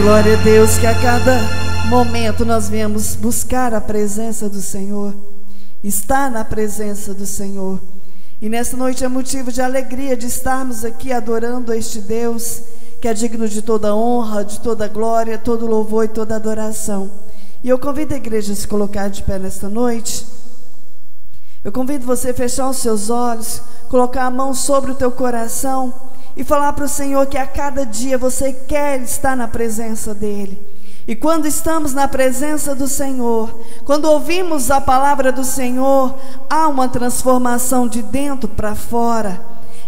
Glória a Deus, que a cada momento nós viemos buscar a presença do Senhor, estar na presença do Senhor. E nesta noite é motivo de alegria de estarmos aqui adorando a este Deus que é digno de toda honra, de toda glória, todo louvor e toda adoração. E eu convido a igreja a se colocar de pé nesta noite. Eu convido você a fechar os seus olhos, colocar a mão sobre o teu coração e falar para o Senhor que a cada dia você quer estar na presença dEle. E quando estamos na presença do Senhor, quando ouvimos a palavra do Senhor, há uma transformação de dentro para fora.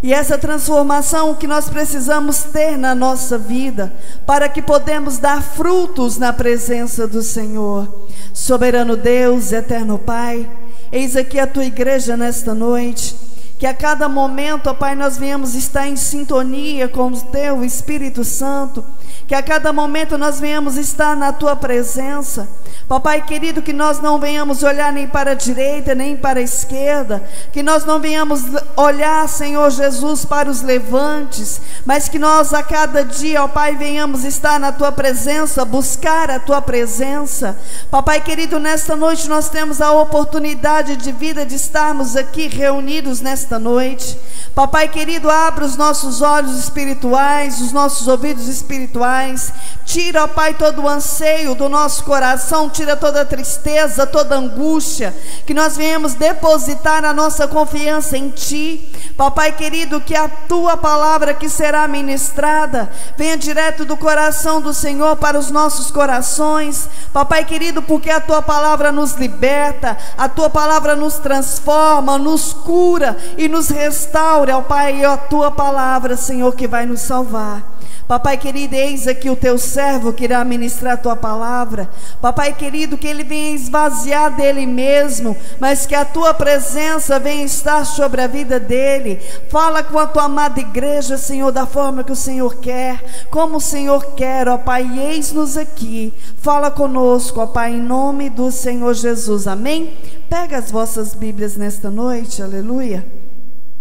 E essa transformação que nós precisamos ter na nossa vida, para que podemos dar frutos na presença do Senhor. Soberano Deus, eterno Pai, eis aqui a tua igreja nesta noite. Que a cada momento, ó Pai, nós venhamos estar em sintonia com o Teu Espírito Santo. Que a cada momento nós venhamos estar na Tua presença. Papai querido, que nós não venhamos olhar nem para a direita, nem para a esquerda. Que nós não venhamos olhar, Senhor Jesus, para os levantes. Mas que nós a cada dia, ó Pai, venhamos estar na Tua presença, buscar a Tua presença. Papai querido, nesta noite nós temos a oportunidade de vida de estarmos aqui reunidos nesta noite. Papai querido, abra os nossos olhos espirituais, os nossos ouvidos espirituais. Tira, ó Pai, todo o anseio do nosso coração, tira toda a tristeza, toda a angústia, que nós venhamos depositar a nossa confiança em Ti. Papai querido, que a Tua palavra que será ministrada venha direto do coração do Senhor para os nossos corações. Papai querido, porque a Tua palavra nos liberta, a Tua palavra nos transforma, nos cura e nos restaura, ó Pai, é a Tua palavra, Senhor, que vai nos salvar. Papai querido, eis aqui o Teu servo que irá ministrar a Tua palavra. Papai querido, que ele venha esvaziar dele mesmo, mas que a Tua presença venha estar sobre a vida dele. Fala com a Tua amada igreja, Senhor, da forma que o Senhor quer, como o Senhor quer, ó Pai, eis-nos aqui. Fala conosco, ó Pai, em nome do Senhor Jesus, amém? Pega as vossas Bíblias nesta noite, aleluia,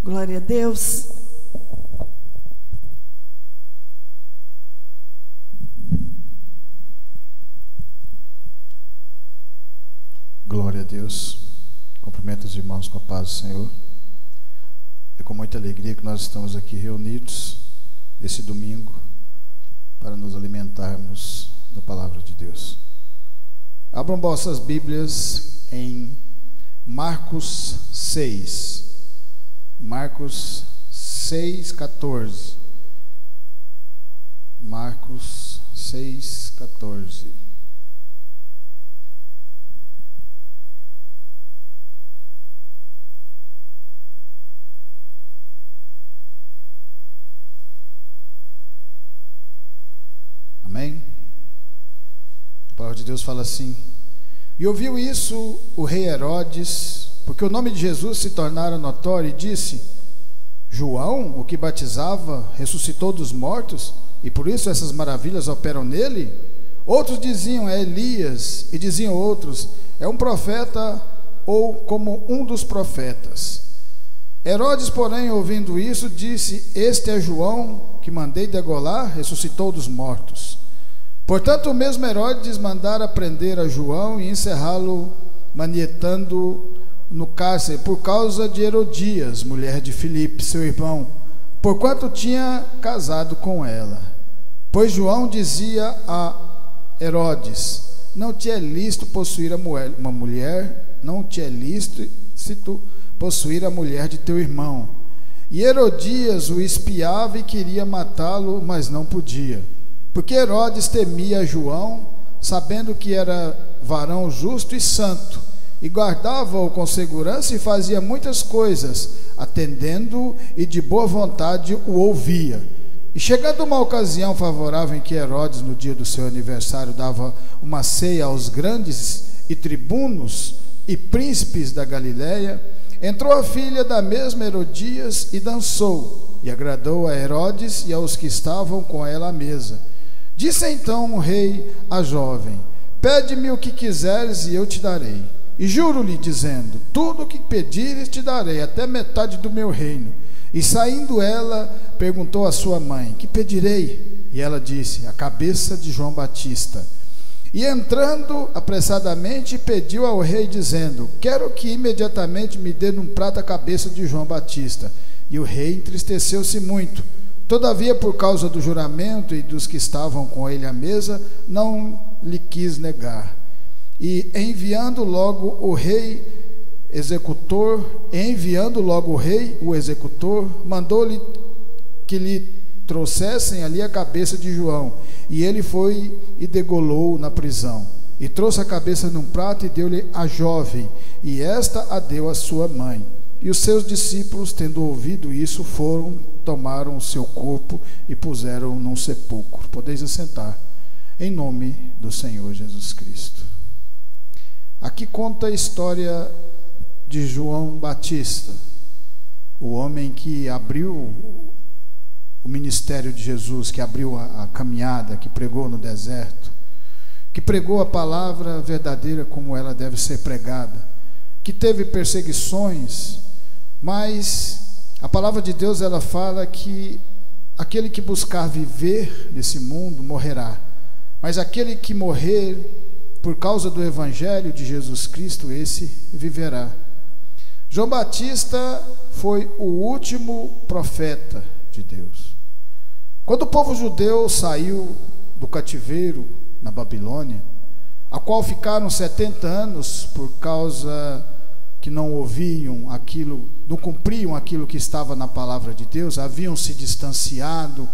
glória a Deus. Glória a Deus. Cumprimento os irmãos com a paz do Senhor. É com muita alegria que nós estamos aqui reunidos esse domingo para nos alimentarmos da palavra de Deus. Abram vossas Bíblias em Marcos 6. Marcos 6:14. Marcos 6:14. Amém? A palavra de Deus fala assim: e ouviu isso o rei Herodes, porque o nome de Jesus se tornara notório, e disse: João, o que batizava, ressuscitou dos mortos, e por isso essas maravilhas operam nele? Outros diziam: é Elias, e diziam outros: é um profeta, ou como um dos profetas. Herodes, porém, ouvindo isso, disse: este é João, que mandei degolar, ressuscitou dos mortos. Portanto, o mesmo Herodes mandara prender a João e encerrá-lo, manietando no cárcere, por causa de Herodias, mulher de Filipe, seu irmão, porquanto tinha casado com ela. Pois João dizia a Herodes: não te é lícito possuir uma mulher, não te é lícito possuir a mulher de teu irmão. E Herodias o espiava e queria matá-lo, mas não podia, porque Herodes temia João, sabendo que era varão justo e santo, e guardava-o com segurança e fazia muitas coisas, atendendo-o e de boa vontade o ouvia. E chegando uma ocasião favorável em que Herodes, no dia do seu aniversário, dava uma ceia aos grandes e tribunos e príncipes da Galiléia, entrou a filha da mesma Herodias e dançou, e agradou a Herodes e aos que estavam com ela à mesa. Disse então o rei à jovem: pede-me o que quiseres e eu te darei. E juro-lhe, dizendo: tudo o que pedires te darei, até metade do meu reino. E saindo ela, perguntou à sua mãe: que pedirei? E ela disse: a cabeça de João Batista. E entrando apressadamente, pediu ao rei, dizendo: quero que imediatamente me dê num prato a cabeça de João Batista. E o rei entristeceu-se muito. Todavia, por causa do juramento e dos que estavam com ele à mesa, não lhe quis negar. E enviando logo o executor, mandou-lhe que lhe trouxessem ali a cabeça de João. E ele foi e degolou na prisão. E trouxe a cabeça num prato e deu-lhe a jovem, e esta a deu à sua mãe. E os seus discípulos, tendo ouvido isso, tomaram o seu corpo e puseram num sepulcro. Podeis assentar, em nome do Senhor Jesus Cristo. Aqui conta a história de João Batista, o homem que abriu o ministério de Jesus, que abriu a caminhada, que pregou no deserto, que pregou a palavra verdadeira como ela deve ser pregada, que teve perseguições, mas a palavra de Deus, ela fala que aquele que buscar viver nesse mundo morrerá, mas aquele que morrer por causa do evangelho de Jesus Cristo, esse viverá. João Batista foi o último profeta de Deus. Quando o povo judeu saiu do cativeiro na Babilônia, a qual ficaram 70 anos por causa que não ouviam aquilo, não cumpriam aquilo que estava na palavra de Deus, haviam se distanciado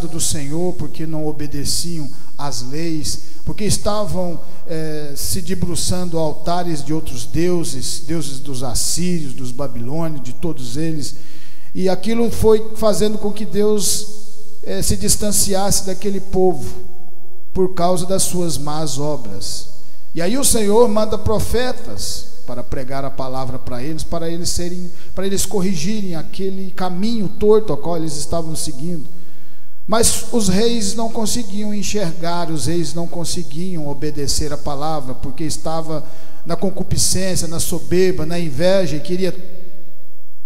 do Senhor porque não obedeciam às leis, porque estavam se debruçando a altares de outros deuses dos assírios, dos babilônios, de todos eles, e aquilo foi fazendo com que Deus se distanciasse daquele povo por causa das suas más obras. E aí o Senhor manda profetas para pregar a palavra para eles corrigirem aquele caminho torto ao qual eles estavam seguindo. Mas os reis não conseguiam enxergar, os reis não conseguiam obedecer a palavra, porque estava na concupiscência, na soberba, na inveja, e queria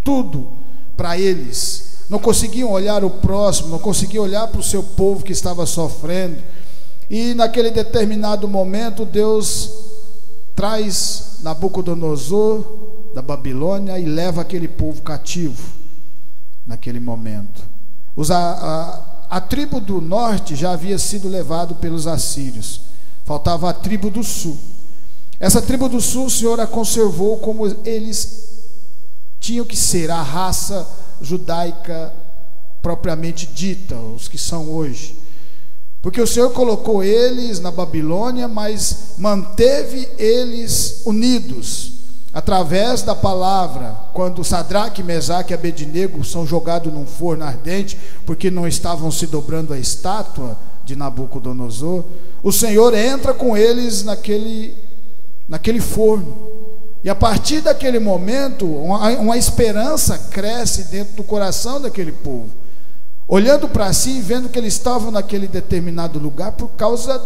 tudo para eles. Não conseguiam olhar o próximo, não conseguiam olhar para o seu povo que estava sofrendo. E naquele determinado momento, Deus traz Nabucodonosor da Babilônia e leva aquele povo cativo. Naquele momento, a tribo do norte já havia sido levado pelos assírios, faltava a tribo do sul. Essa tribo do sul, o Senhor a conservou como eles tinham que ser, a raça judaica propriamente dita, os que são hoje. Porque o Senhor colocou eles na Babilônia, mas manteve eles unidos através da palavra. Quando Sadraque, Mesaque e Abednego são jogados num forno ardente, porque não estavam se dobrando à estátua de Nabucodonosor, o Senhor entra com eles naquele forno. E a partir daquele momento, uma esperança cresce dentro do coração daquele povo, olhando para si e vendo que eles estavam naquele determinado lugar por causa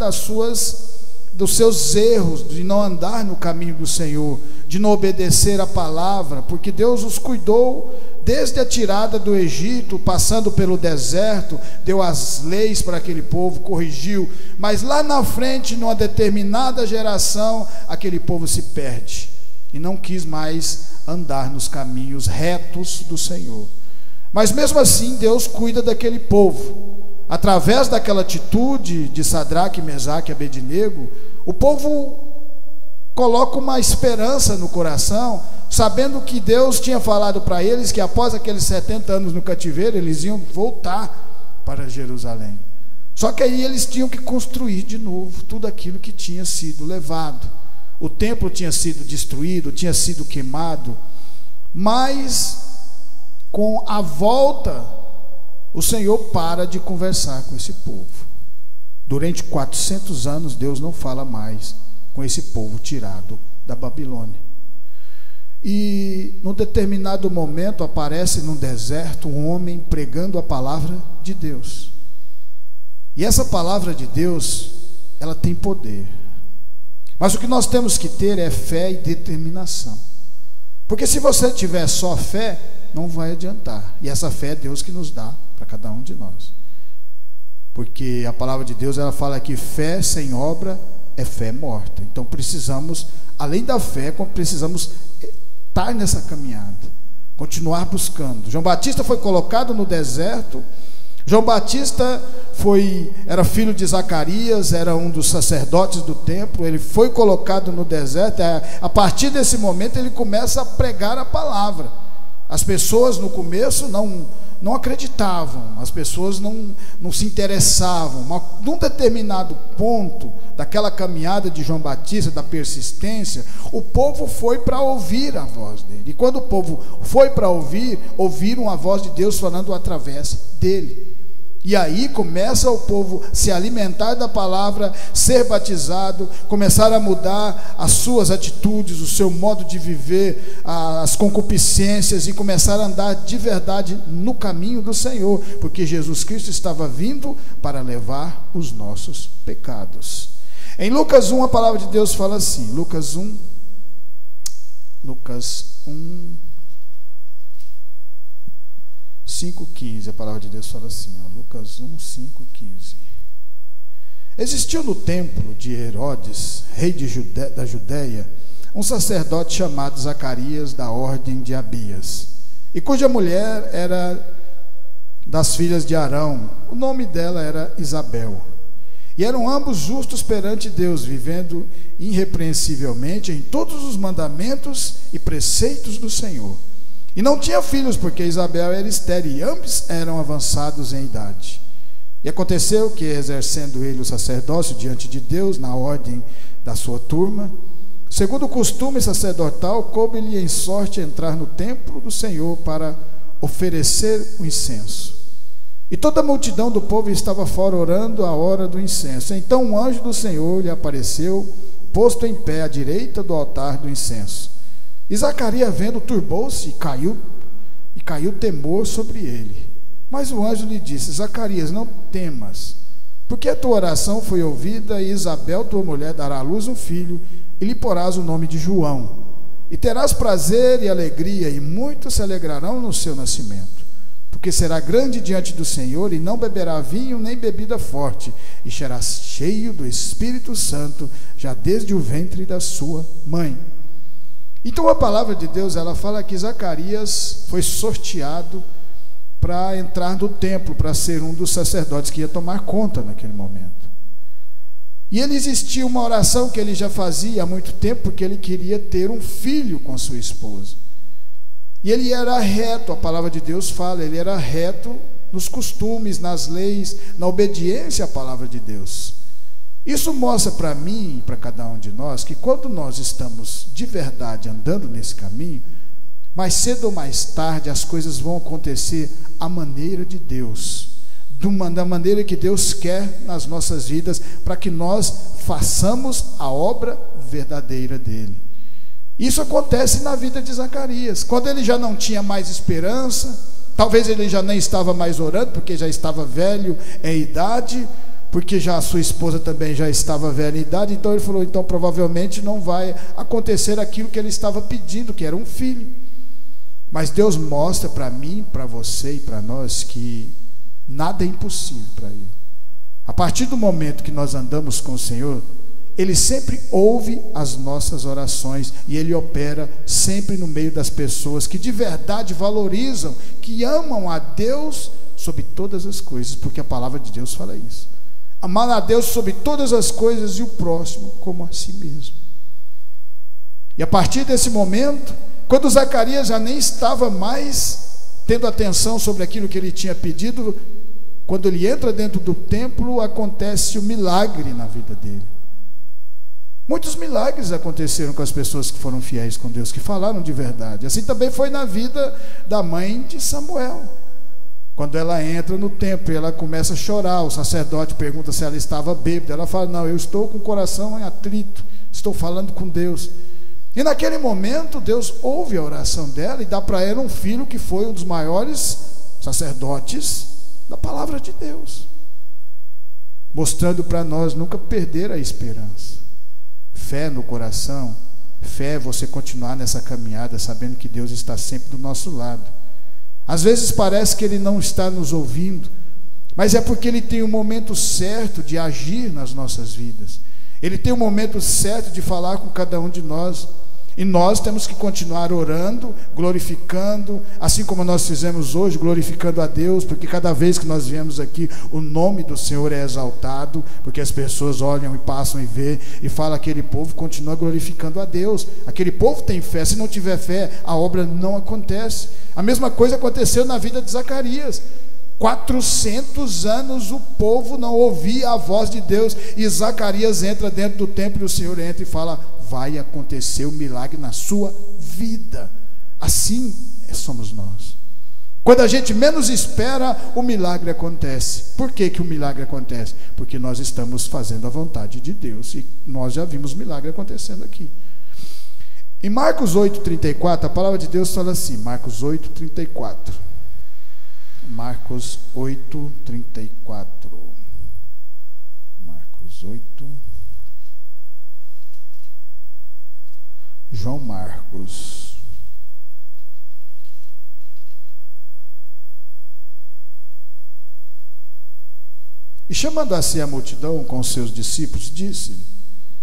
dos seus erros, de não andar no caminho do Senhor, de não obedecer a palavra, porque Deus os cuidou desde a tirada do Egito, passando pelo deserto, deu as leis para aquele povo, corrigiu, mas lá na frente, numa determinada geração, aquele povo se perde e não quis mais andar nos caminhos retos do Senhor. Mas mesmo assim, Deus cuida daquele povo. Através daquela atitude de Sadraque, Mesaque e Abednego, o povo coloca uma esperança no coração, sabendo que Deus tinha falado para eles que após aqueles 70 anos no cativeiro, eles iam voltar para Jerusalém. Só que aí eles tinham que construir de novo tudo aquilo que tinha sido levado. O templo tinha sido destruído, tinha sido queimado, mas com a volta, o Senhor para de conversar com esse povo. Durante 400 anos, Deus não fala mais com esse povo tirado da Babilônia. E num determinado momento, aparece num deserto um homem pregando a palavra de Deus. E essa palavra de Deus, ela tem poder. Mas o que nós temos que ter é fé e determinação. Porque se você tiver só fé, não vai adiantar. E essa fé é Deus que nos dá. para cada um de nós. Porque a palavra de Deus, ela fala que fé sem obra é fé morta. Então precisamos, além da fé, precisamos estar nessa caminhada, continuar buscando. João Batista foi colocado no deserto. João Batista era filho de Zacarias, era um dos sacerdotes do templo. Ele foi colocado no deserto. A partir desse momento ele começa a pregar a palavra. As pessoas no começo não acreditavam, as pessoas não se interessavam, mas num determinado ponto daquela caminhada de João Batista, da persistência, o povo foi para ouvir a voz dele. E quando o povo foi para ouviram a voz de Deus falando através dele. E aí começa o povo se alimentar da palavra, ser batizado, começar a mudar as suas atitudes, o seu modo de viver, as concupiscências, e começar a andar de verdade no caminho do Senhor, porque Jesus Cristo estava vindo para levar os nossos pecados. Em Lucas 1, a palavra de Deus fala assim, Lucas 1, 5,15, a palavra de Deus fala assim, Lucas 1, 5,15. Existiu no templo de Herodes, rei da Judéia, um sacerdote chamado Zacarias, da ordem de Abias, e cuja mulher era das filhas de Arão. O nome dela era Isabel. E eram ambos justos perante Deus, vivendo irrepreensivelmente em todos os mandamentos e preceitos do Senhor. E não tinha filhos, porque Isabel era estéril, e ambos eram avançados em idade. E aconteceu que, exercendo ele o sacerdócio diante de Deus, na ordem da sua turma, segundo o costume sacerdotal, coube-lhe em sorte entrar no templo do Senhor para oferecer o incenso. E toda a multidão do povo estava fora orando a hora do incenso. Então um anjo do Senhor lhe apareceu, posto em pé à direita do altar do incenso. E Zacarias, vendo, turbou-se e caiu temor sobre ele. Mas o anjo lhe disse: Zacarias, não temas, porque a tua oração foi ouvida, e Isabel, tua mulher, dará à luz um filho, e lhe porás o nome de João. E terás prazer e alegria, e muitos se alegrarão no seu nascimento, porque será grande diante do Senhor, e não beberá vinho nem bebida forte, e será cheio do Espírito Santo, já desde o ventre da sua mãe. Então a palavra de Deus, ela fala que Zacarias foi sorteado para entrar no templo, para ser um dos sacerdotes que ia tomar conta naquele momento. E ele existia uma oração que ele já fazia há muito tempo, porque ele queria ter um filho com sua esposa. E ele era reto, a palavra de Deus fala, ele era reto nos costumes, nas leis, na obediência à palavra de Deus. Isso mostra para mim e para cada um de nós que quando nós estamos de verdade andando nesse caminho, mais cedo ou mais tarde as coisas vão acontecer à maneira de Deus, da maneira que Deus quer nas nossas vidas, para que nós façamos a obra verdadeira dele. Isso acontece na vida de Zacarias, quando ele já não tinha mais esperança, talvez ele já nem estava mais orando, porque já estava velho em idade, porque já a sua esposa também já estava velha em idade. Então ele falou, então provavelmente não vai acontecer aquilo que ele estava pedindo, que era um filho. Mas Deus mostra para mim, para você e para nós que nada é impossível para ele. A partir do momento que nós andamos com o Senhor, ele sempre ouve as nossas orações, e ele opera sempre no meio das pessoas que de verdade valorizam, que amam a Deus sobre todas as coisas, porque a palavra de Deus fala isso. Amar a Deus sobre todas as coisas e o próximo como a si mesmo. E a partir desse momento, quando Zacarias já nem estava mais tendo atenção sobre aquilo que ele tinha pedido, quando ele entra dentro do templo, acontece um milagre na vida dele. Muitos milagres aconteceram com as pessoas que foram fiéis com Deus, que falaram de verdade. Assim também foi na vida da mãe de Samuel. Quando ela entra no templo e ela começa a chorar, o sacerdote pergunta se ela estava bêbada. Ela fala, não, eu estou com o coração em atrito, estou falando com Deus. E naquele momento Deus ouve a oração dela e dá para ela um filho que foi um dos maiores sacerdotes da palavra de Deus, mostrando para nós nunca perder a esperança. Fé no coração, fé é você continuar nessa caminhada sabendo que Deus está sempre do nosso lado. Às vezes parece que Ele não está nos ouvindo, mas é porque Ele tem o momento certo de agir nas nossas vidas. Ele tem o momento certo de falar com cada um de nós. E nós temos que continuar orando, glorificando, assim como nós fizemos hoje, glorificando a Deus, porque cada vez que nós viemos aqui, o nome do Senhor é exaltado, porque as pessoas olham e passam e vê, e fala, aquele povo continua glorificando a Deus, aquele povo tem fé. Se não tiver fé, a obra não acontece. A mesma coisa aconteceu na vida de Zacarias. 400 anos o povo não ouvia a voz de Deus, e Zacarias entra dentro do templo, e o Senhor entra e fala, vai acontecer um milagre na sua vida. Assim somos nós. Quando a gente menos espera, o milagre acontece. Por que o milagre acontece? Porque nós estamos fazendo a vontade de Deus, e nós já vimos milagre acontecendo aqui. Em Marcos 8:34, a palavra de Deus fala assim, Marcos 8:34. Marcos 8:34. Marcos 8. João Marcos. E chamando a si a multidão com os seus discípulos, disse-lhe: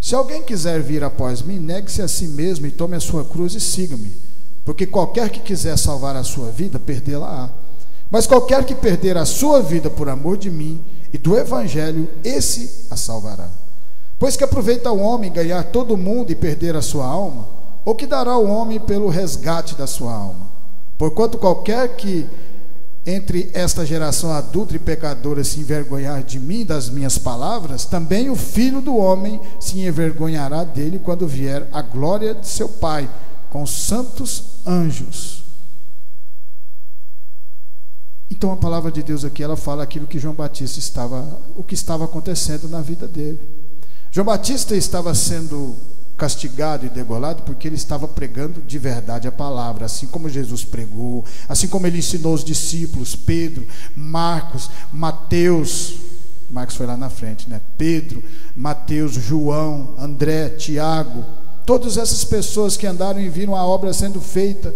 se alguém quiser vir após mim, negue-se a si mesmo e tome a sua cruz e siga-me. Porque qualquer que quiser salvar a sua vida, perdê-la-á. Mas qualquer que perder a sua vida por amor de mim e do Evangelho, esse a salvará. Pois que aproveita o homem ganhar todo o mundo e perder a sua alma? Ou que dará o homem pelo resgate da sua alma? Porquanto qualquer que entre esta geração adulta e pecadora se envergonhar de mim, das minhas palavras, também o Filho do homem se envergonhará dele quando vier a glória de seu Pai com os santos anjos. Então a palavra de Deus aqui, ela fala aquilo que João Batista o que estava acontecendo na vida dele. João Batista estava sendo castigado e degolado porque ele estava pregando de verdade a palavra, assim como Jesus pregou, assim como ele ensinou os discípulos, Pedro, Marcos, Mateus. Marcos foi lá na frente, né? Pedro, Mateus, João, André, Tiago, todas essas pessoas que andaram e viram a obra sendo feita.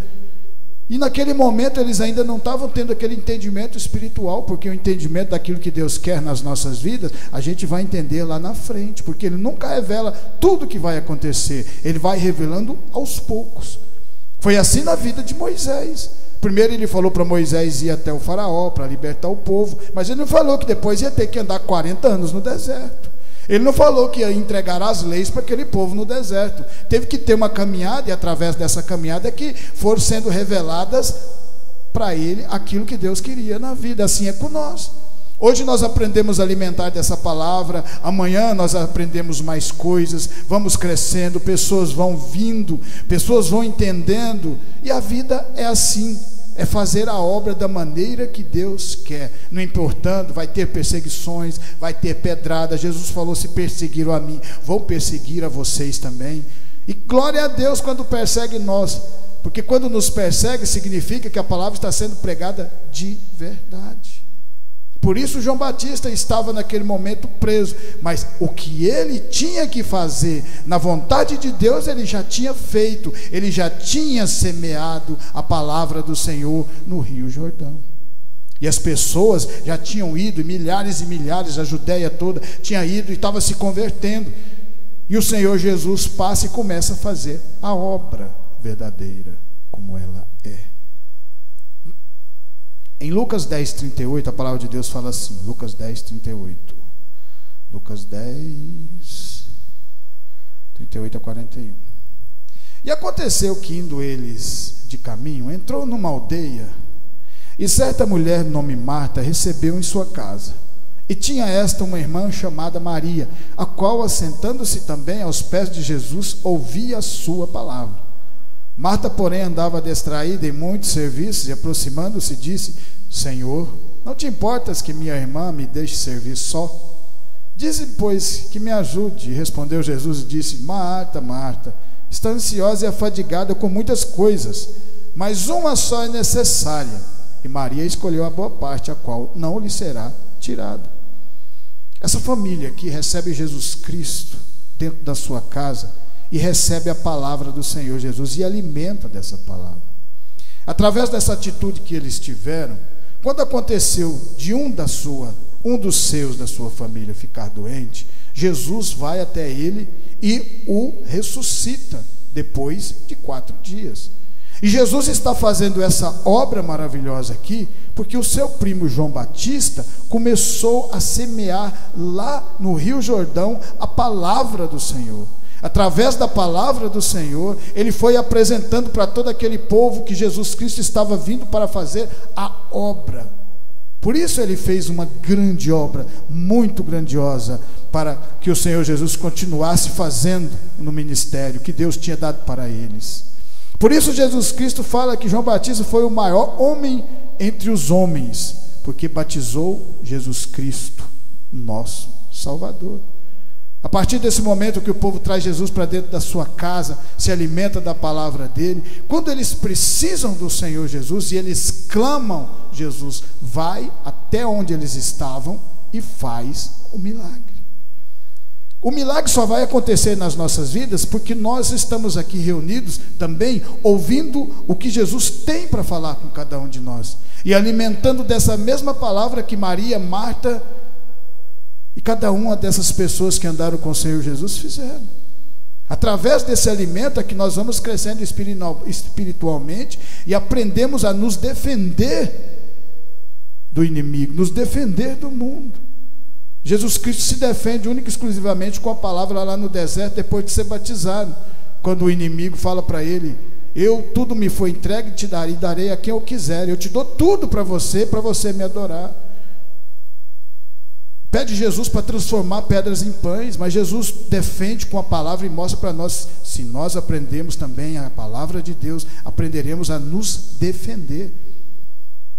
E naquele momento eles ainda não estavam tendo aquele entendimento espiritual, porque o entendimento daquilo que Deus quer nas nossas vidas, a gente vai entender lá na frente, porque Ele nunca revela tudo que vai acontecer, Ele vai revelando aos poucos. Foi assim na vida de Moisés. Primeiro Ele falou para Moisés ir até o faraó, para libertar o povo, mas Ele não falou que depois ia ter que andar 40 anos no deserto. Ele não falou que ia entregar as leis para aquele povo no deserto. Teve que ter uma caminhada, e através dessa caminhada é que foram sendo reveladas para ele aquilo que Deus queria na vida. Assim é com nós. Hoje nós aprendemos a alimentar dessa palavra, amanhã nós aprendemos mais coisas, vamos crescendo, pessoas vão vindo, pessoas vão entendendo, e a vida é assim. É fazer a obra da maneira que Deus quer, não importando, vai ter perseguições, vai ter pedrada. Jesus falou, se perseguiram a mim, vão perseguir a vocês também. E glória a Deus quando persegue nós, porque quando nos persegue significa que a palavra está sendo pregada de verdade. Por isso João Batista estava naquele momento preso, mas o que ele tinha que fazer na vontade de Deus, ele já tinha feito, ele já tinha semeado a palavra do Senhor no Rio Jordão. E as pessoas já tinham ido, e milhares, a Judéia toda tinha ido e estava se convertendo. E o Senhor Jesus passa e começa a fazer a obra verdadeira como ela é. Em Lucas 10:38, a palavra de Deus fala assim, Lucas 10:38. Lucas 10, 38 a 41. E aconteceu que, indo eles de caminho, entrou numa aldeia, e certa mulher, de nome Marta, recebeu em sua casa. E tinha esta uma irmã chamada Maria, a qual, assentando-se também aos pés de Jesus, ouvia a sua palavra. Marta, porém, andava distraída em muitos serviços, e aproximando-se, disse: Senhor, não te importas que minha irmã me deixe servir só? Dize-lhe, pois, que me ajude. E respondeu Jesus e disse: Marta, Marta, está ansiosa e afadigada com muitas coisas, mas uma só é necessária, e Maria escolheu a boa parte, a qual não lhe será tirada. Essa família que recebe Jesus Cristo dentro da sua casa e recebe a palavra do Senhor Jesus e alimenta dessa palavra. Através dessa atitude que eles tiveram, quando aconteceu de um dos seus da sua família ficar doente, Jesus vai até ele e o ressuscita depois de 4 dias. E Jesus está fazendo essa obra maravilhosa aqui porque o seu primo João Batista começou a semear lá no Rio Jordão a palavra do Senhor. Através da palavra do Senhor, ele foi apresentando para todo aquele povo que Jesus Cristo estava vindo para fazer a obra. Por isso ele fez uma grande obra, muito grandiosa, para que o Senhor Jesus continuasse fazendo no ministério que Deus tinha dado para eles. Por isso Jesus Cristo fala que João Batista foi o maior homem entre os homens, porque batizou Jesus Cristo, nosso Salvador. A partir desse momento que o povo traz Jesus para dentro da sua casa, se alimenta da palavra dele, quando eles precisam do Senhor Jesus e eles clamam, Jesus vai até onde eles estavam e faz o milagre. O milagre só vai acontecer nas nossas vidas porque nós estamos aqui reunidos também ouvindo o que Jesus tem para falar com cada um de nós e alimentando dessa mesma palavra que Maria, Marta e cada uma dessas pessoas que andaram com o Senhor Jesus fizeram. Através desse alimento é que nós vamos crescendo espiritualmente e aprendemos a nos defender do inimigo, nos defender do mundo. Jesus Cristo se defende única e exclusivamente com a palavra lá no deserto, depois de ser batizado, quando o inimigo fala para ele: tudo me foi entregue, te darei, darei a quem eu quiser, eu te dou tudo para você me adorar. Pede Jesus para transformar pedras em pães, mas Jesus defende com a palavra e mostra para nós: se nós aprendemos também a palavra de Deus, aprenderemos a nos defender.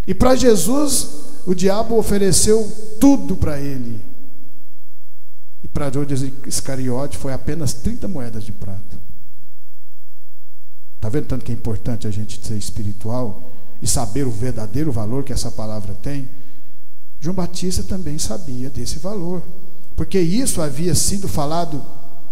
E para Jesus, o diabo ofereceu tudo para ele. E para Judas Iscariote foi apenas 30 moedas de prata. Está vendo tanto que é importante a gente ser espiritual e saber o verdadeiro valor que essa palavra tem? João Batista também sabia desse valor, porque isso havia sido falado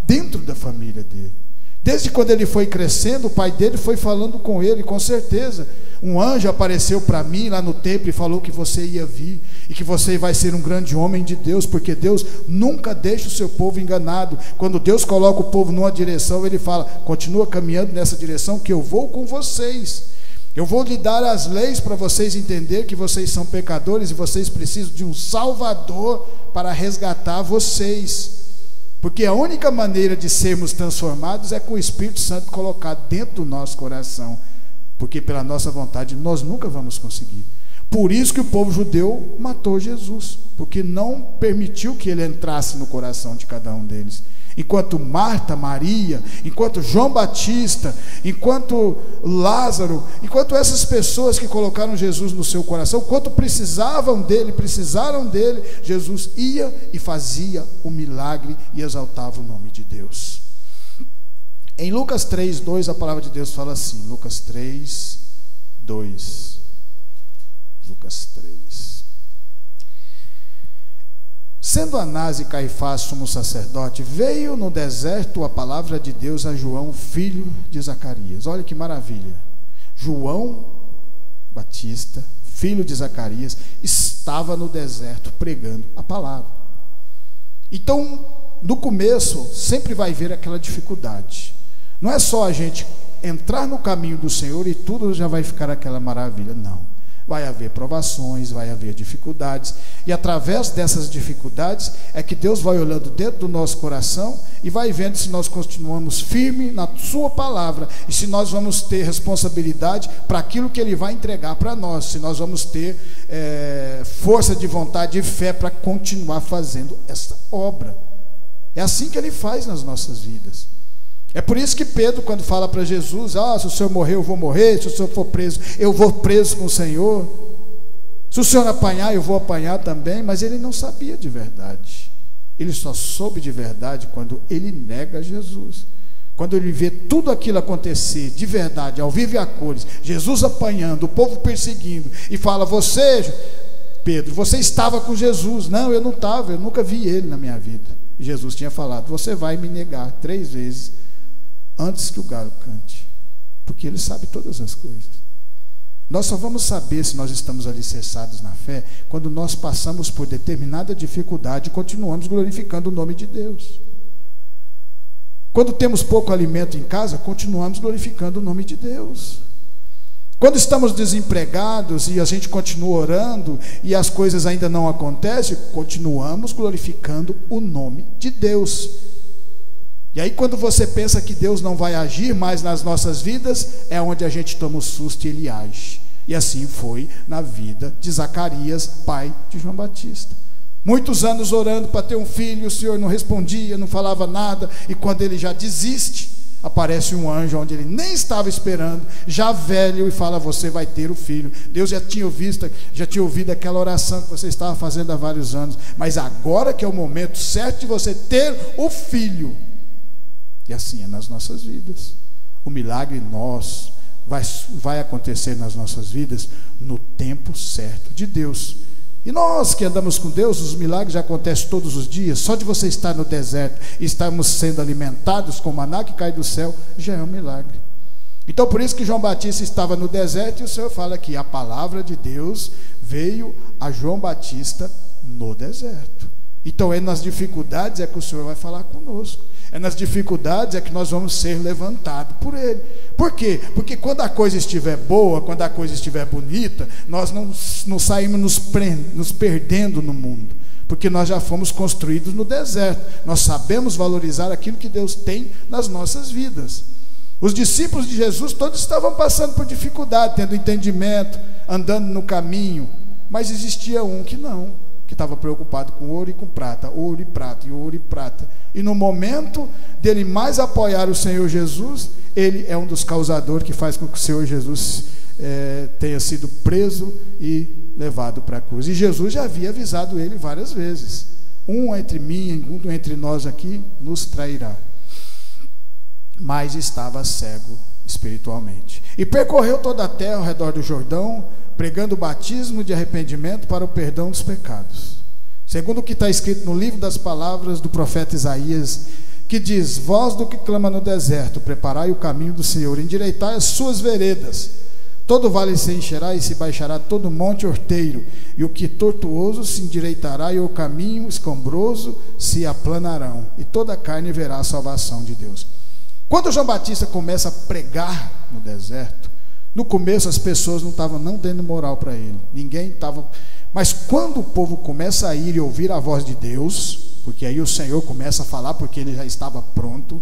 dentro da família dele. Desde quando ele foi crescendo, o pai dele foi falando com ele, com certeza. Um anjo apareceu para mim lá no templo e falou que você ia vir e que você vai ser um grande homem de Deus, porque Deus nunca deixa o seu povo enganado. Quando Deus coloca o povo numa direção, ele fala: continua caminhando nessa direção que eu vou com vocês. Eu vou lhe dar as leis para vocês entenderem que vocês são pecadores e vocês precisam de um Salvador para resgatar vocês. Porque a única maneira de sermos transformados é com o Espírito Santo colocado dentro do nosso coração. Porque pela nossa vontade nós nunca vamos conseguir. Por isso que o povo judeu matou Jesus, porque não permitiu que ele entrasse no coração de cada um deles. Enquanto Marta, Maria, enquanto João Batista, enquanto Lázaro, enquanto essas pessoas que colocaram Jesus no seu coração, enquanto precisaram dele, Jesus ia e fazia o milagre e exaltava o nome de Deus. Em Lucas 3:2 a palavra de Deus fala assim, Lucas 3:2. Lucas 3. Sendo Anás e Caifás sumo sacerdote, veio no deserto a palavra de Deus a João, filho de Zacarias. Olha que maravilha. João Batista, filho de Zacarias, estava no deserto pregando a palavra. Então, no começo, sempre vai haver aquela dificuldade. Não é só a gente entrar no caminho do Senhor e tudo já vai ficar aquela maravilha, não. Vai haver provações, vai haver dificuldades, e através dessas dificuldades é que Deus vai olhando dentro do nosso coração e vai vendo se nós continuamos firmes na sua palavra e se nós vamos ter responsabilidade para aquilo que Ele vai entregar para nós, se nós vamos ter força de vontade e fé para continuar fazendo essa obra. É assim que Ele faz nas nossas vidas. É por isso que Pedro, quando fala para Jesus: se o Senhor morrer, eu vou morrer. Se o Senhor for preso, eu vou preso com o Senhor. Se o Senhor apanhar, eu vou apanhar também. Mas ele não sabia de verdade. Ele só soube de verdade quando ele nega Jesus. Quando ele vê tudo aquilo acontecer de verdade, ao vivo e a cores, Jesus apanhando, o povo perseguindo, e fala: Pedro, você estava com Jesus. Não, eu não estava, eu nunca vi ele na minha vida. E Jesus tinha falado: você vai me negar 3 vezes antes que o galo cante, porque Ele sabe todas as coisas. Nós só vamos saber se nós estamos alicerçados na fé quando nós passamos por determinada dificuldade e continuamos glorificando o nome de Deus. Quando temos pouco alimento em casa, continuamos glorificando o nome de Deus. Quando estamos desempregados e a gente continua orando e as coisas ainda não acontecem, continuamos glorificando o nome de Deus. E aí quando você pensa que Deus não vai agir mais nas nossas vidas, é onde a gente toma o susto e Ele age. E assim foi na vida de Zacarias, pai de João Batista. Muitos anos orando para ter um filho, o Senhor não respondia, não falava nada, e quando ele já desiste, aparece um anjo onde ele nem estava esperando, já velho, e fala: você vai ter o filho. Deus já tinha ouvido aquela oração que você estava fazendo há vários anos, mas agora que é o momento certo de você ter o filho. E assim é nas nossas vidas. O milagre nosso vai acontecer nas nossas vidas no tempo certo de Deus. E nós que andamos com Deus, os milagres já acontecem todos os dias. Só de você estar no deserto e estarmos sendo alimentados com o maná que cai do céu, já é um milagre. Então por isso que João Batista estava no deserto, e o Senhor fala que a palavra de Deus veio a João Batista no deserto. Então é nas dificuldades é que o Senhor vai falar conosco. É nas dificuldades é que nós vamos ser levantados por Ele. Por quê? Porque quando a coisa estiver boa, quando a coisa estiver bonita, nós não saímos nos perdendo no mundo, porque nós já fomos construídos no deserto. Nós sabemos valorizar aquilo que Deus tem nas nossas vidas. Os discípulos de Jesus todos estavam passando por dificuldade, tendo entendimento, andando no caminho, mas existia um que não, que estava preocupado com ouro e com prata, ouro e prata, e ouro e prata. E no momento dele mais apoiar o Senhor Jesus, ele é um dos causadores que faz com que o Senhor Jesus tenha sido preso e levado para a cruz. E Jesus já havia avisado ele várias vezes: um entre mim, um entre nós aqui nos trairá. Mas estava cego espiritualmente. E percorreu toda a terra ao redor do Jordão, pregando o batismo de arrependimento para o perdão dos pecados, segundo o que está escrito no livro das palavras do profeta Isaías, que diz: voz do que clama no deserto, preparai o caminho do Senhor, endireitai as suas veredas. Todo vale se encherá e se baixará todo monte horteiro, e o que tortuoso se endireitará, e o caminho escombroso se aplanarão, e toda a carne verá a salvação de Deus. Quando João Batista começa a pregar no deserto, no começo as pessoas não estavam dando moral para ele, ninguém estava. Mas quando o povo começa a ir e ouvir a voz de Deus, porque aí o Senhor começa a falar, porque ele já estava pronto.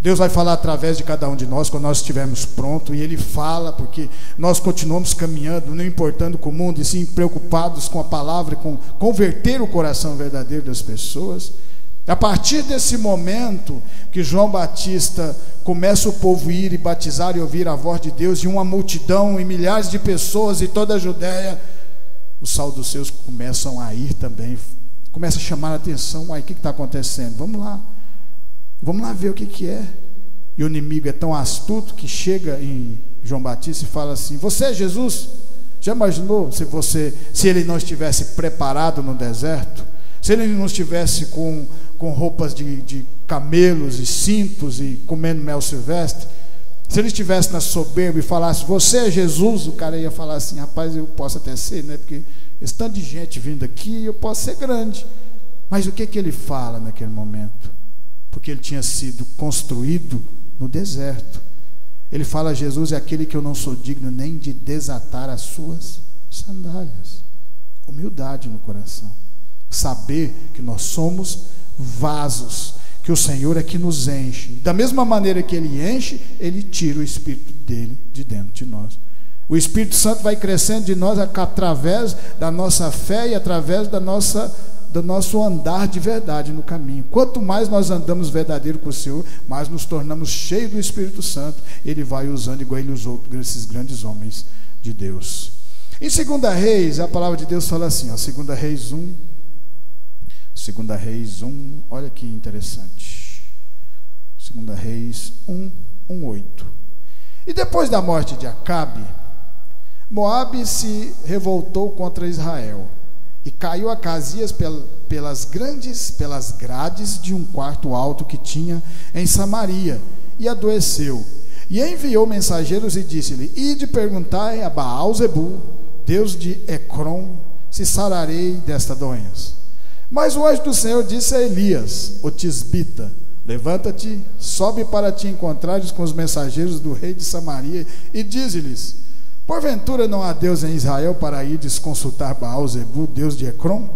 Deus vai falar através de cada um de nós quando nós estivermos prontos, e Ele fala porque nós continuamos caminhando, não importando com o mundo, e sim preocupados com a palavra, com converter o coração verdadeiro das pessoas. A partir desse momento que João Batista começa o povo a ir e batizar e ouvir a voz de Deus, e uma multidão e milhares de pessoas em toda a Judéia, os saduceus começam a ir também, começa a chamar a atenção. Aí, o que está acontecendo? Vamos lá ver o que é. E o inimigo é tão astuto que chega em João Batista e fala assim: você é Jesus? Já imaginou se ele não estivesse preparado no deserto? Se ele não estivesse com roupas de camelos e cintos e comendo mel silvestre? Se ele estivesse na soberba e falasse: você é Jesus? O cara ia falar assim: rapaz, eu posso até ser, né? Porque esse tanto de gente vindo aqui, eu posso ser grande. Mas o que ele fala naquele momento? Porque ele tinha sido construído no deserto. Ele fala: Jesus é aquele que eu não sou digno nem de desatar as suas sandálias. Humildade no coração. Saber que nós somos vasos, que o Senhor é que nos enche. Da mesma maneira que Ele enche, Ele tira o Espírito dele de dentro de nós. O Espírito Santo vai crescendo de nós através da nossa fé e através do nosso andar de verdade no caminho. Quanto mais nós andamos verdadeiro com o Senhor, mais nos tornamos cheios do Espírito Santo. Ele vai usando igual Ele usou esses grandes homens de Deus. Em 2 Reis, a palavra de Deus fala assim, 2 Reis 1, olha que interessante. 2 Reis 1:8. E depois da morte de Acabe, Moabe se revoltou contra Israel e caiu a Casias pelas grades de um quarto alto que tinha em Samaria, e adoeceu. E enviou mensageiros e disse-lhe: ide perguntai a Baal-Zebul, Deus de Ecrom, se sararei desta doença. Mas o anjo do Senhor disse a Elias, o tisbita: levanta-te, sobe para te encontrares com os mensageiros do rei de Samaria e dize-lhes: porventura não há Deus em Israel para ides consultar Baal-Zebul, Deus de Ecrom?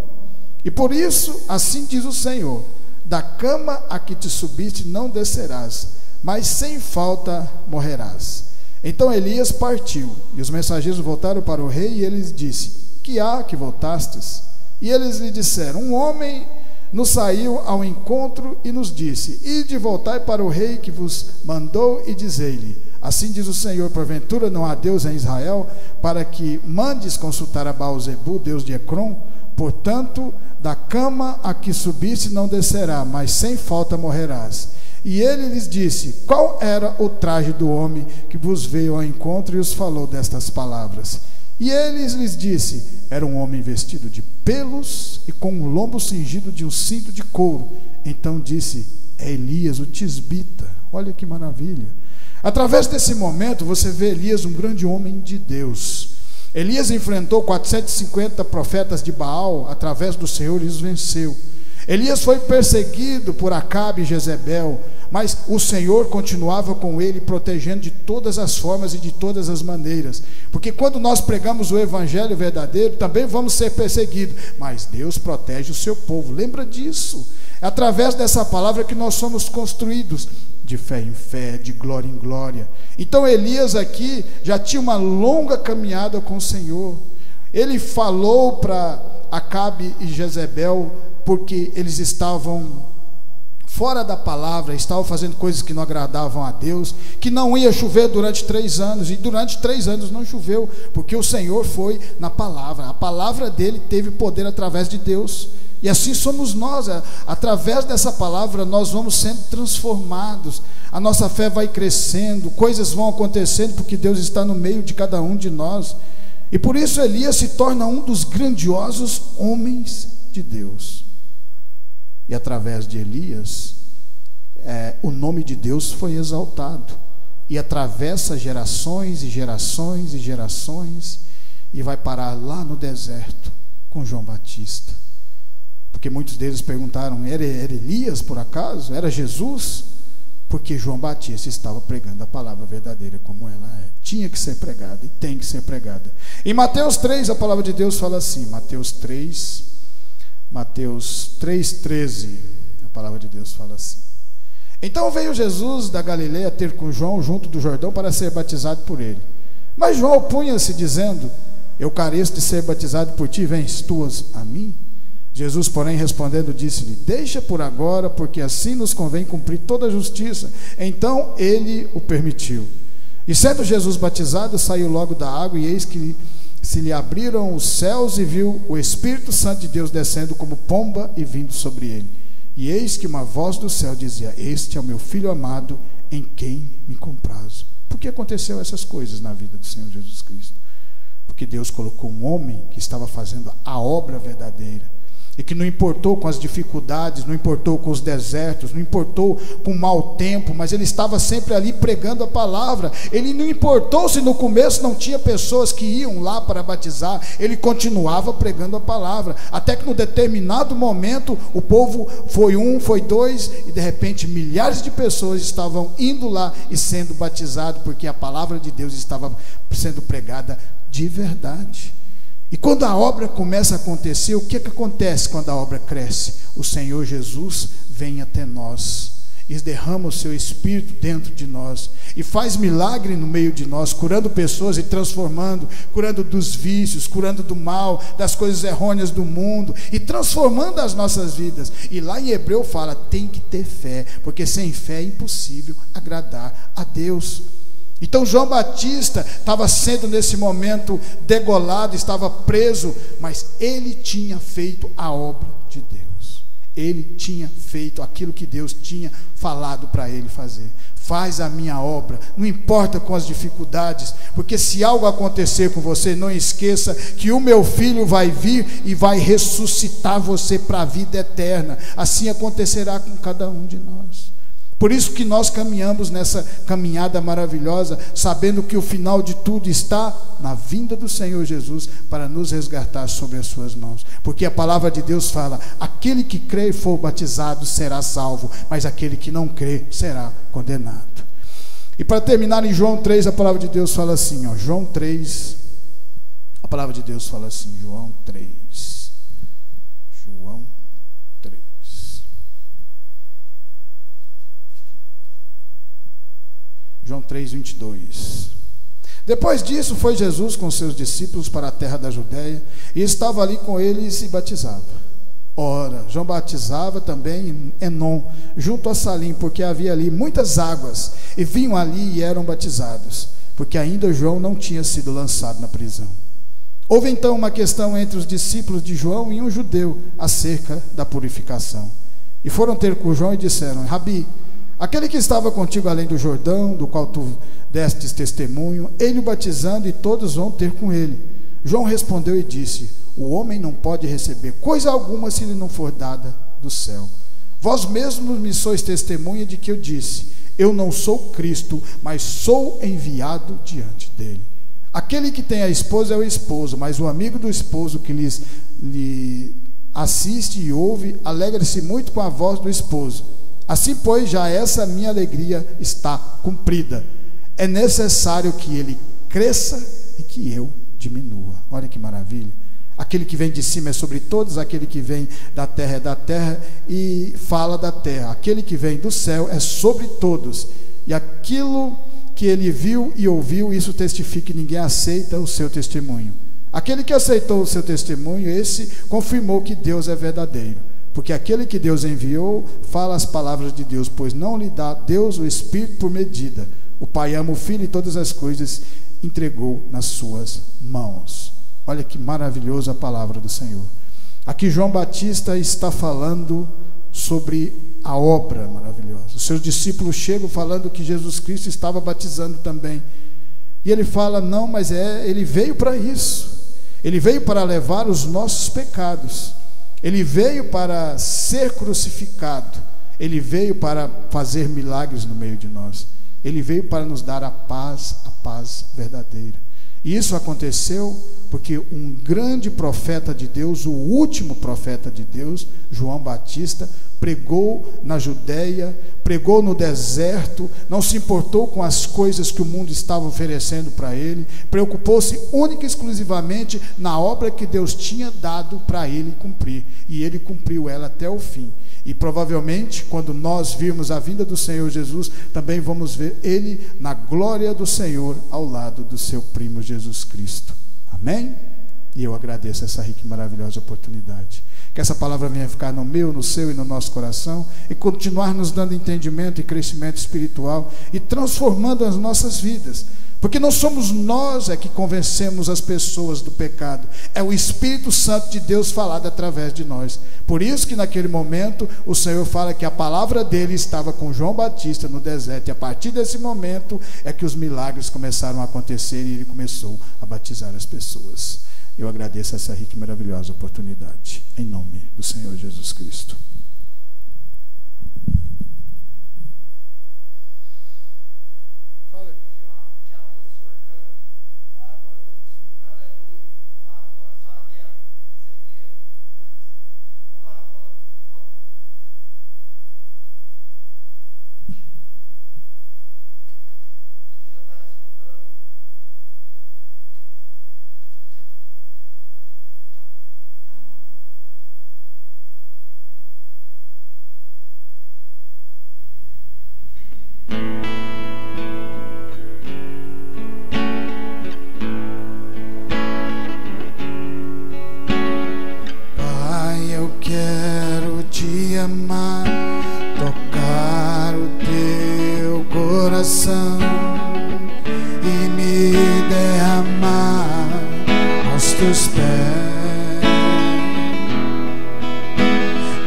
E por isso, assim diz o Senhor: da cama a que te subiste não descerás, mas sem falta morrerás. Então Elias partiu, e os mensageiros voltaram para o rei, e ele disse: que há que voltastes? E eles lhe disseram: um homem nos saiu ao encontro e nos disse: ide voltai para o rei que vos mandou e dizei-lhe: assim diz o Senhor, porventura não há Deus em Israel para que mandes consultar a Baal-Zebul, Deus de Ecrom? Portanto, da cama a que subiste não descerá, mas sem falta morrerás. E ele lhes disse: qual era o traje do homem que vos veio ao encontro e os falou destas palavras? E ele lhes disse: era um homem vestido de pelos e com um lombo cingido de um cinto de couro. Então disse: é Elias, o tisbita. Olha que maravilha. Através desse momento você vê Elias, um grande homem de Deus. Elias enfrentou 450 profetas de Baal através do Senhor e os venceu. Elias foi perseguido por Acabe e Jezebel, mas o Senhor continuava com ele, protegendo de todas as formas e de todas as maneiras, porque quando nós pregamos o evangelho verdadeiro, também vamos ser perseguidos, mas Deus protege o seu povo. Lembra disso? É através dessa palavra que nós somos construídos, de fé em fé, de glória em glória. Então Elias aqui já tinha uma longa caminhada com o Senhor. Ele falou para Acabe e Jezebel, porque eles estavam fora da palavra, estavam fazendo coisas que não agradavam a Deus, que não ia chover durante 3 anos, e durante 3 anos não choveu, porque o Senhor foi na palavra, a palavra dele teve poder através de Deus, e assim somos nós, através dessa palavra nós vamos sendo transformados, a nossa fé vai crescendo, coisas vão acontecendo, porque Deus está no meio de cada um de nós, e por isso Elias se torna um dos grandiosos homens de Deus. E através de Elias, o nome de Deus foi exaltado, e atravessa gerações e gerações e gerações, e vai parar lá no deserto com João Batista, porque muitos deles perguntaram: era Elias por acaso? Era Jesus? Porque João Batista estava pregando a palavra verdadeira como ela é, tinha que ser pregada e tem que ser pregada. Em Mateus 3 a palavra de Deus fala assim, Mateus 3:13, a palavra de Deus fala assim: então veio Jesus da Galileia ter com João junto do Jordão para ser batizado por ele. Mas João opunha-se dizendo: eu careço de ser batizado por ti, vens tu a mim? Jesus, porém, respondendo, disse-lhe: deixa por agora, porque assim nos convém cumprir toda a justiça. Então ele o permitiu. E sendo Jesus batizado, saiu logo da água, e eis que se lhe abriram os céus, e viu o Espírito Santo de Deus descendo como pomba e vindo sobre ele. E eis que uma voz do céu dizia: este é o meu Filho amado, em quem me comprazo. Por que aconteceu essas coisas na vida do Senhor Jesus Cristo? Porque Deus colocou um homem que estava fazendo a obra verdadeira, e que não importou com as dificuldades, não importou com os desertos, não importou com o mau tempo, mas ele estava sempre ali pregando a palavra. Ele não importou se no começo não tinha pessoas que iam lá para batizar, ele continuava pregando a palavra, até que num determinado momento o povo foi 1, foi 2, e de repente milhares de pessoas estavam indo lá e sendo batizados, porque a palavra de Deus estava sendo pregada de verdade. E quando a obra começa a acontecer, o que acontece quando a obra cresce? O Senhor Jesus vem até nós e derrama o seu Espírito dentro de nós e faz milagre no meio de nós, curando pessoas e transformando, curando dos vícios, curando do mal, das coisas errôneas do mundo e transformando as nossas vidas. E lá em Hebreu fala: tem que ter fé, porque sem fé é impossível agradar a Deus. Então João Batista estava sendo nesse momento degolado, estava preso, mas ele tinha feito a obra de Deus, ele tinha feito aquilo que Deus tinha falado para ele fazer. Faz a minha obra, não importa com as dificuldades, porque se algo acontecer com você, não esqueça que o meu Filho vai vir e vai ressuscitar você para a vida eterna. Assim acontecerá com cada um de nós. Por isso que nós caminhamos nessa caminhada maravilhosa, sabendo que o final de tudo está na vinda do Senhor Jesus para nos resgatar sobre as suas mãos. Porque a palavra de Deus fala: aquele que crê e for batizado será salvo, mas aquele que não crê será condenado. E para terminar, em João 3, a palavra de Deus fala assim, ó, João 3, a palavra de Deus fala assim, João 3. João 3, 22. Depois disso, foi Jesus com seus discípulos para a terra da Judéia, e estava ali com eles e batizava. Ora, João batizava também em Enom, junto a Salim, porque havia ali muitas águas, e vinham ali e eram batizados, porque ainda João não tinha sido lançado na prisão. Houve então uma questão entre os discípulos de João e um judeu acerca da purificação. E foram ter com João e disseram: Rabi, aquele que estava contigo além do Jordão, do qual tu destes testemunho, ele o batizando, e todos vão ter com ele. João respondeu e disse: o homem não pode receber coisa alguma se lhe não for dada do céu. Vós mesmos me sois testemunha de que eu disse: eu não sou Cristo, mas sou enviado diante dele. Aquele que tem a esposa é o esposo, mas o amigo do esposo que lhe assiste e ouve, alegra-se muito com a voz do esposo. Assim, pois, já essa minha alegria está cumprida. É necessário que ele cresça e que eu diminua. Olha que maravilha. Aquele que vem de cima é sobre todos, aquele que vem da terra é da terra e fala da terra. Aquele que vem do céu é sobre todos. E aquilo que ele viu e ouviu, isso testifica, e ninguém aceita o seu testemunho. Aquele que aceitou o seu testemunho, esse confirmou que Deus é verdadeiro. Porque aquele que Deus enviou fala as palavras de Deus, pois não lhe dá Deus o Espírito por medida. O Pai ama o Filho e todas as coisas entregou nas suas mãos. Olha que maravilhosa a palavra do Senhor. Aqui João Batista está falando sobre a obra maravilhosa. Os seus discípulos chegam falando que Jesus Cristo estava batizando também. E ele fala: não, mas ele veio para isso. Ele veio para levar os nossos pecados. Ele veio para ser crucificado. Ele veio para fazer milagres no meio de nós. Ele veio para nos dar a paz verdadeira. E isso aconteceu porque um grande profeta de Deus, o último profeta de Deus, João Batista, pregou na Judéia, pregou no deserto, não se importou com as coisas que o mundo estava oferecendo para ele, preocupou-se única e exclusivamente na obra que Deus tinha dado para ele cumprir, e ele cumpriu ela até o fim. E provavelmente, quando nós virmos a vinda do Senhor Jesus, também vamos ver ele na glória do Senhor, ao lado do seu primo Jesus Cristo. Amém? E eu agradeço essa rica e maravilhosa oportunidade. Que essa palavra venha ficar no meu, no seu e no nosso coração, e continuar nos dando entendimento e crescimento espiritual, e transformando as nossas vidas. Porque não somos nós que convencemos as pessoas do pecado, é o Espírito Santo de Deus falado através de nós. Por isso que naquele momento o Senhor fala que a palavra dele estava com João Batista no deserto, e a partir desse momento é que os milagres começaram a acontecer e ele começou a batizar as pessoas. Eu agradeço essa rica e maravilhosa oportunidade, em nome do Senhor Jesus Cristo. E me derramar aos teus pés.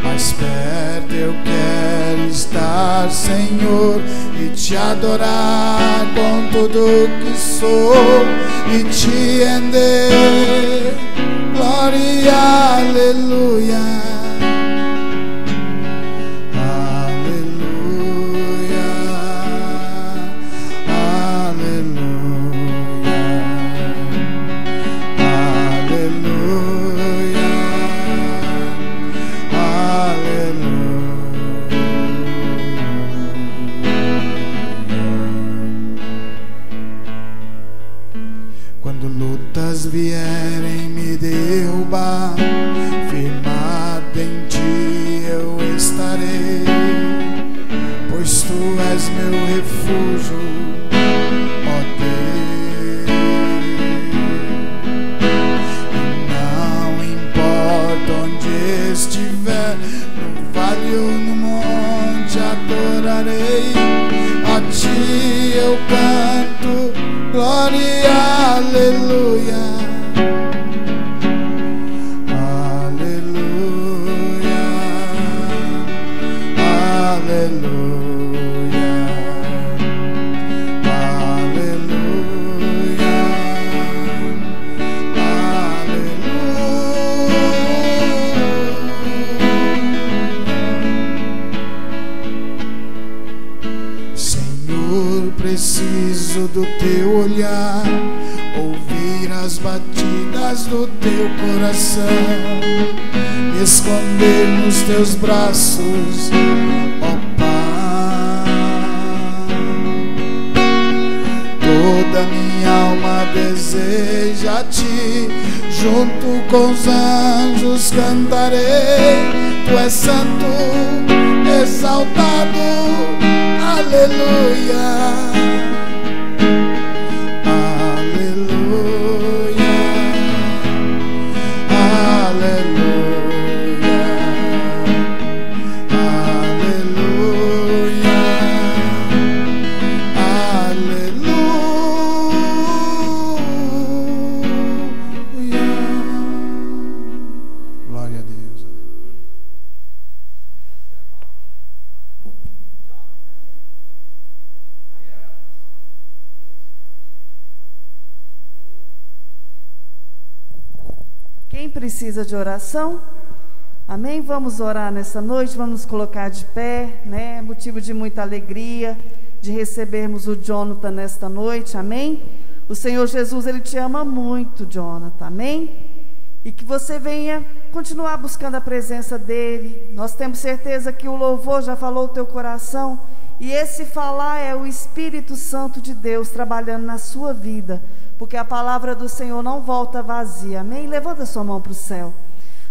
Mais perto eu quero estar, Senhor, e te adorar com tudo que sou e te render. Glória, aleluia. Aleluia. refúgio, ó Deus. E não importa onde estiver, no vale ou no monte, adorarei. A ti eu canto, glória, aleluia. Preciso do teu olhar, ouvir as batidas do teu coração, me esconder nos teus braços, ó Pai. Toda minha alma deseja a ti, junto com os anjos cantarei. Tu és santo, exaltado, aleluia. Quem precisa de oração? Amém? Vamos orar nessa noite, vamos nos colocar de pé, né? É motivo de muita alegria de recebermos o Jonathan nesta noite, amém? O Senhor Jesus, Ele te ama muito, Jonathan, amém? E que você venha continuar buscando a presença dEle. Nós temos certeza que o louvor já falou o teu coração, e esse falar é o Espírito Santo de Deus trabalhando na sua vida, porque a palavra do Senhor não volta vazia, amém? Levanta sua mão para o céu.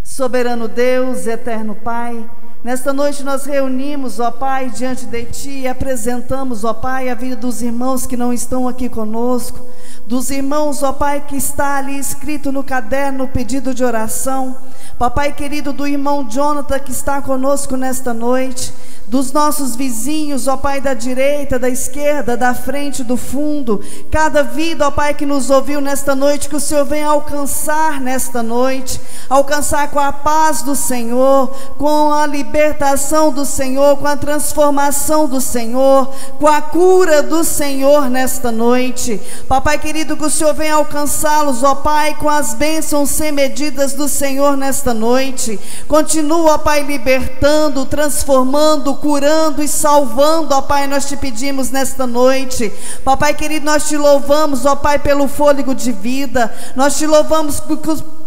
Soberano Deus, eterno Pai, nesta noite nós reunimos, ó Pai, diante de Ti e apresentamos, ó Pai, a vida dos irmãos que não estão aqui conosco, dos irmãos, ó Pai, que está ali escrito no caderno o pedido de oração, papai querido, do irmão Jonathan que está conosco nesta noite, dos nossos vizinhos, ó Pai, da direita, da esquerda, da frente, do fundo, cada vida, ó Pai, que nos ouviu nesta noite, que o Senhor venha alcançar nesta noite, alcançar com a paz do Senhor, com a libertação do Senhor, com a transformação do Senhor, com a cura do Senhor nesta noite, papai querido, que o Senhor venha alcançá-los, ó Pai, com as bênçãos sem medidas do Senhor nesta noite, continua, ó Pai, libertando, transformando, curando e salvando, ó Pai, nós te pedimos nesta noite, papai querido, nós te louvamos, ó Pai, pelo fôlego de vida, nós te louvamos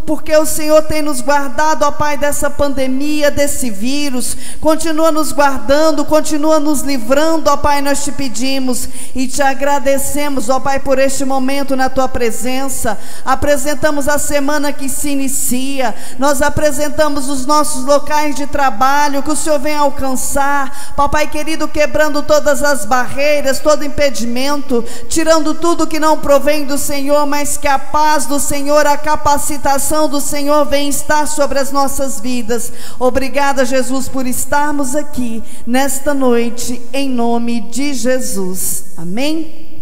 porque o Senhor tem nos guardado, ó Pai, dessa pandemia, desse vírus, continua nos guardando, continua nos livrando, ó Pai, nós te pedimos e te agradecemos, ó Pai, por este momento na Tua presença. Apresentamos a semana que se inicia, nós apresentamos os nossos locais de trabalho, que o Senhor venha alcançar, papai querido, quebrando todas as barreiras, todo impedimento, tirando tudo que não provém do Senhor, mas que a paz do Senhor, a capacitação do Senhor vem estar sobre as nossas vidas. Obrigada, Jesus, por estarmos aqui nesta noite, em nome de Jesus, amém?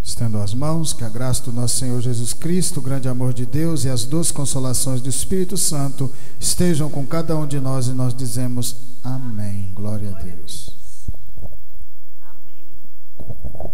Estendo as mãos, que a graça do nosso Senhor Jesus Cristo, o grande amor de Deus e as doces consolações do Espírito Santo estejam com cada um de nós, e nós dizemos amém. Glória a Deus. Amém.